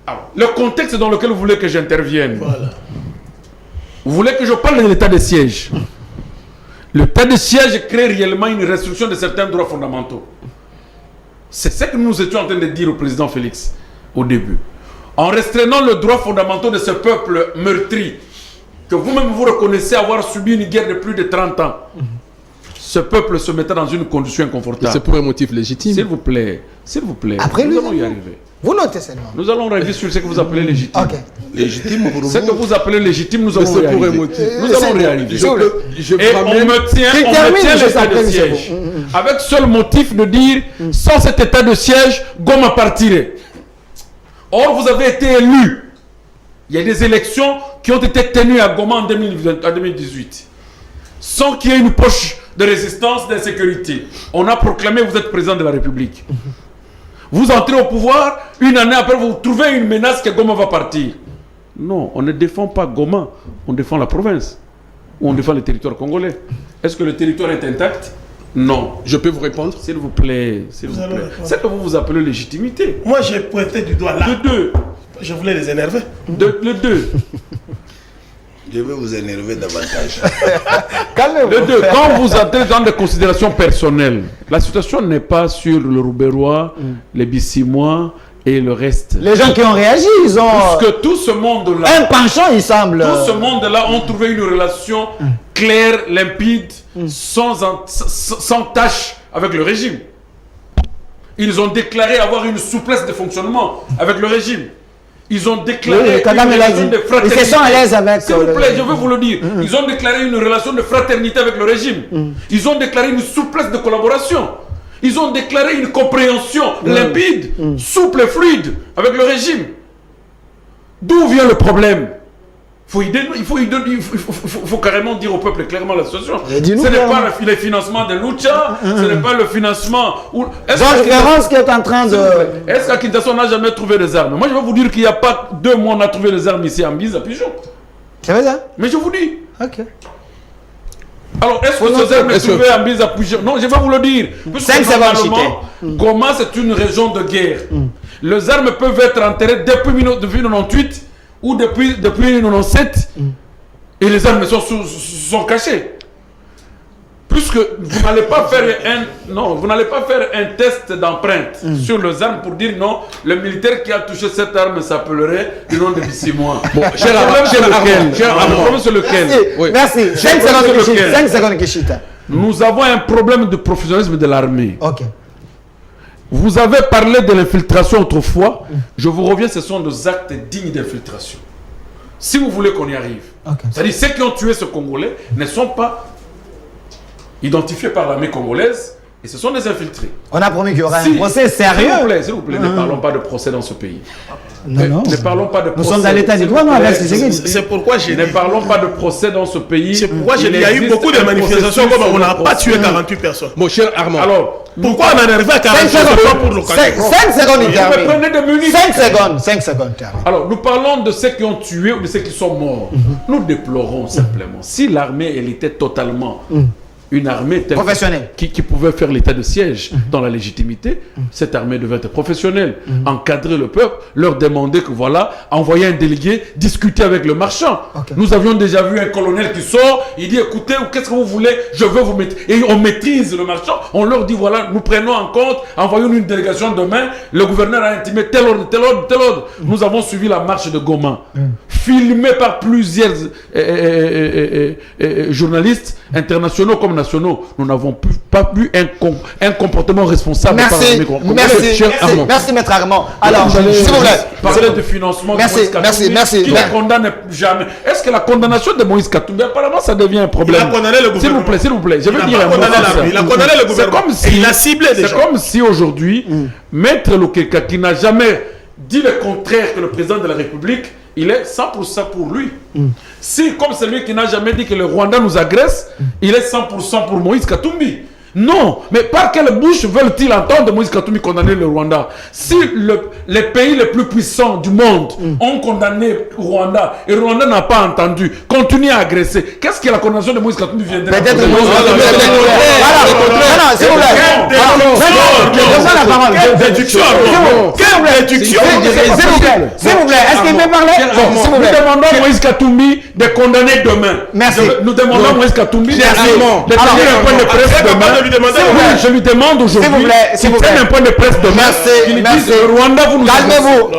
Alors, le contexte dans lequel vous voulez que j'intervienne. Voilà. Vous voulez que je parle de l'état de siège. L'état de siège crée réellement une restriction de certains droits fondamentaux. C'est ce que nous étions en train de dire au président Félix au début. En restreignant le droit fondamental de ce peuple meurtri, que vous-même vous reconnaissez avoir subi une guerre de plus de 30 ans, ce peuple se mettait dans une condition inconfortable. C'est pour un motif légitime. S'il vous plaît, après, nous allons y arriver. Vous notez seulement. Nous allons arriver sur ce que vous appelez légitime. Ok. Légitime pour vous. Ce que vous appelez légitime, nous allons y arriver. Nous allons y arriver. Et on me tient l'état de siège. Avec seul motif de dire, sans cet état de siège, Goma partirait. Or, vous avez été élu. Il y a des élections qui ont été tenues à Goma en 2018. Sans qu'il y ait une poche de résistance, d'insécurité. On a proclamé que vous êtes président de la République. Vous entrez au pouvoir, une année après, vous trouvez une menace que Goma va partir. Non, on ne défend pas Goma, on défend la province. Ou on défend le territoire congolais. Est-ce que le territoire est intact? Non. Je peux vous répondre? S'il vous plaît, s'il vous plaît. C'est que vous appelez légitimité. Moi, j'ai pointé du doigt là. Le 2. Je voulais les énerver. Le 2. Je vais vous énerver davantage. Calmez-vous. Le 2. Quand vous entrez dans des considérations personnelles, la situation n'est pas sur le Rouberois, les Bissimois et le reste. Les gens qui ont réagi, ils ont... Parce que tout ce monde-là... Un penchant, il semble... Tout ce monde-là ont trouvé une relation claire, limpide, sans tâche avec le régime. Ils ont déclaré avoir une souplesse de fonctionnement avec le régime. Ils ont déclaré une relation de fraternité. Ils se sont à l'aise avec... S'il vous plaît, je veux vous le dire. Ils ont déclaré une relation de fraternité avec le régime. Ils ont déclaré une souplesse de collaboration. Ils ont déclaré une compréhension limpide, souple et fluide avec le régime. D'où vient le problème? Il faut carrément dire au peuple clairement la situation. Ce n'est pas le financement de Lucha, ce n'est pas le financement... Georges qui est en train de... Est-ce qu'à Kinshasa on n'a jamais trouvé des armes? Moi je vais vous dire qu'il n'y a pas 2 mois on a trouvé les armes ici à Mbise, à Pigeon. C'est vrai ça? Mais je vous dis. Ok. Alors est-ce que ces armes sont trouvées à Mbise, à Pigeon? Non, je vais vous le dire. 5 secondes. Goma c'est une région de guerre. Les armes peuvent être enterrées depuis 1998 ou depuis 1997 et les armes sont cachées. Puisque vous n'allez pas faire un test d'empreinte sur les armes pour dire non, le militaire qui a touché cette arme s'appellerait du nom de Bissimois. Bon, cher Armand, c'est lequel? Merci. 5 secondes, Kishita. Nous avons un problème de professionnalisme de l'armée. Ok. Vous avez parlé de l'infiltration autrefois. Je vous reviens, ce sont des actes dignes d'infiltration. Si vous voulez qu'on y arrive. C'est-à-dire ceux qui ont tué ce Congolais ne sont pas identifiés par l'armée congolaise et ce sont des infiltrés. On a promis qu'il y aura un procès sérieux. S'il vous plaît, ne parlons pas de procès dans ce pays. Non. Ne parlons pas de procès. Nous sommes dans l'état du droit, non, avec ces C'est pourquoi j'ai... Ne parlons pas de procès dans ce pays. C'est pourquoi il y a eu beaucoup de manifestations comme on n'a pas tué 48 personnes. Mon cher Armand. Alors, pourquoi on en est arrivé à 48 personnes pour l'occasion? 5 secondes, il termine. Prenez des minutes. 5 secondes, termine. Alors, nous parlons de ceux qui ont tué ou de ceux qui sont morts. Nous déplorons simplement. Si l'armée, elle était totalement... une armée professionnelle qui pouvait faire l'état de siège dans la légitimité, cette armée devait être professionnelle, encadrer le peuple, leur demander que voilà, envoyer un délégué, discuter avec le marchand. Nous avions déjà vu un colonel qui sort, il dit écoutez, qu'est-ce que vous voulez, je veux vous mettre. Et on maîtrise le marchand, on leur dit voilà, nous prenons en compte, envoyons une délégation demain, le gouverneur a intimé tel ordre, tel ordre, tel ordre. Nous avons suivi la marche de Goma, filmé par plusieurs journalistes internationaux comme nationaux. Nous n'avons pas eu un comportement responsable. Merci, maître Armand. Alors, s'il vous plaît, parler de financement de Moïse Katumbi, qui ne condamne jamais. Est-ce que la condamnation de Moïse Katumbi, apparemment, ça devient un problème? Il a condamné le gouvernement. S'il vous plaît, je veux dire un mot. Il a condamné le gouvernement. Il a ciblé déjà. C'est comme si aujourd'hui, Maître Lokeka, qui n'a jamais dit le contraire que le président de la République, il est 100% pour lui. Si, comme celui qui n'a jamais dit que le Rwanda nous agresse, il est 100% pour Moïse Katumbi. Non, mais par quelle bouche veulent-ils entendre Moïse Katumbi condamner le Rwanda? Si les pays les plus puissants du monde ont condamné Rwanda et Rwanda n'a pas entendu, continue à agresser, qu'est-ce que la condamnation de Moïse Katumbi viendrait? Peut-être que Moïse Katumbi... s'il vous plaît. S'il vous plaît, est-ce qu'il peut parler? Nous demandons à Moïse Katumbi de condamner demain. Merci. Nous demandons à Moïse Katumbi de tenir un point de presse demain. Je lui demande aujourd'hui, s'il vous plaît. un point de presse demain. Merci. Rwanda, vous nous calmez-vous.